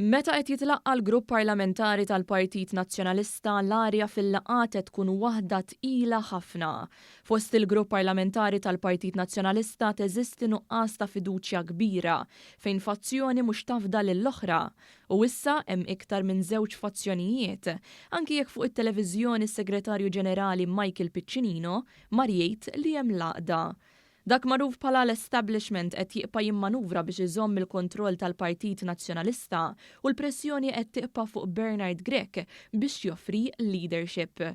Meta qed jitlaqqa l-grupp parlamentari tal-Partit Nazzjonalista l-arja fil-laqgħat qed tkun waħda tqila ħafna. Fost il-grupp parlamentari tal-Partit Nazzjonalista teżisti nuqqas ta' fiduċja kbira fejn fazzjoni mhux tafda lill-oħra u issa hemm iktar minn żewġ fazzjonijiet. Anki jekk fuq it-televiżjoni s-Segretarju Ġenerali Michael Piccinino mar jgħid li hemm laqda. Dak magħruf bħala l-establishment qed jibqa' jimmanuvra biex iżomm il-kontroll tal-Partit Nazzjonalista u l-pressjoni qed tibqa' fuq Bernard Grech biex joffri leadership.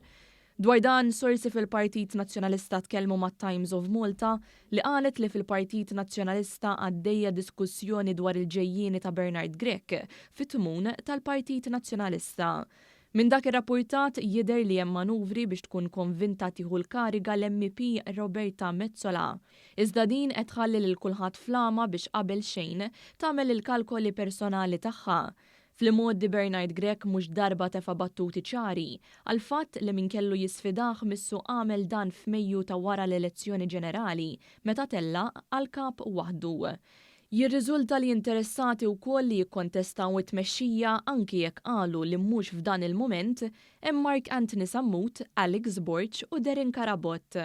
Dwar dan sorsi fil-Partit Nazzjonalista tkellmu mat-Times of Malta li qalet li fil-Partit Nazzjonalista għaddejja diskussjoni dwar il-ġejjieni ta' Bernard Grech fit-tmun tal-Partit Nazzjonalista. Min dak ir-rapportat jidher li hemm manuvri biex tkun konvinta tieħu l-kariga l-MP Roberta Metsola. Iżda din qed tħalli lil kulħadd flama biex qabel xejn tagħmel il-kalkoli personali tagħha. Fl-modi Bernard Grech mhux darba tefa' battuti ċari għal fatt li min kellu jisfidah missu għamel dan f'Mejju ta' wara l-elezzjoni ġenerali meta tellaq għal kap waħdu. Jirriżulta li interessati wkoll li jikkontestaw it-tmexxija anki jekk qalu li mhux f'dan il-mument hemm Mark Anthony Sammut, Alex Borch u Darren Karabot.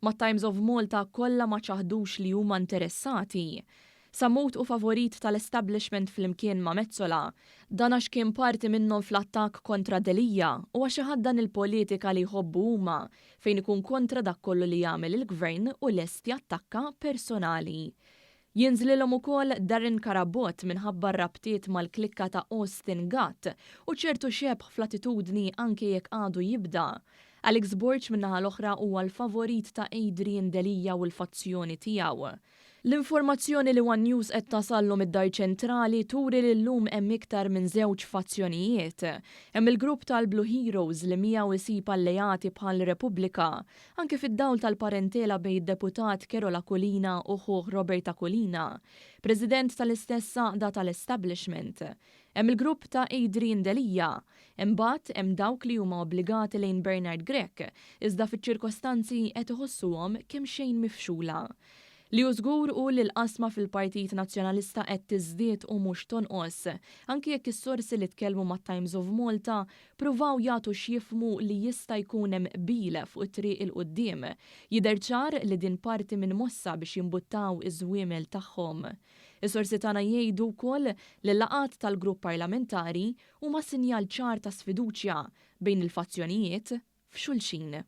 Mat-Times of Malta kollha ma ċaħdux li huma interessati. Sammut u favorit tal-establishment flimkien ma' Metsola, dan għax kien parti minnhom fl-attakk kontra Delija u għax ħaddan il-politika li jħobbu huma fejn ikun kontra dak kollu li jagħmel il-gvern u lest jattakka personali. Jinżlilhom ukoll Darren Karabot minħabba rabtiet mal-klikka ta' Austin Gatt u ċertu xebħ fl-attitudni anke jekk għadu jibda. Alex Borch minnaħa l-oħra huwa l-favorit ta' Adrian Delija u l-fazzjoni tiegħu. L-informazzjoni li One News qed tasallu mid-Dar Ċentrali turi li llum hemm iktar minn żewġ fazzjonijiet. Hemm il-grupp tal-Blue Heroes li miegħu isib alleati bħal Repubblika, anke fid-dawl tal-parentela bejn id-deputat Kerola Kulina u ħuh Roberta Kulina, President tal-istess saqda tal-establishment. Hemm il-grupp ta' Adrian Delija, imbagħad hemm dawk li huma obbligati lejn Bernard Grech, iżda fiċ-ċirkostanzi qed iħossuhom kemm xejn mifxula. Li żgur u li l-qasma fil-Partit Nazzjonalista qed tiżdied u mhux tonqos, anke jekk is-sorsi li tkellmu mat-Times of Malta pruvaw jagħtu x'jifhmu li jista' jkun hemm qbil fuq it-triq il quddiem. Jidher ċar li din parti minn mossa biex jimbuttaw iż-żwiemel tagħhom. Is-sorsi tagħna jgħidu wkoll li l-laqgħat tal-grupp parlamentari huma sinjal ċar ta' sfiduċja bejn il-fazzjonijiet f'xulxin.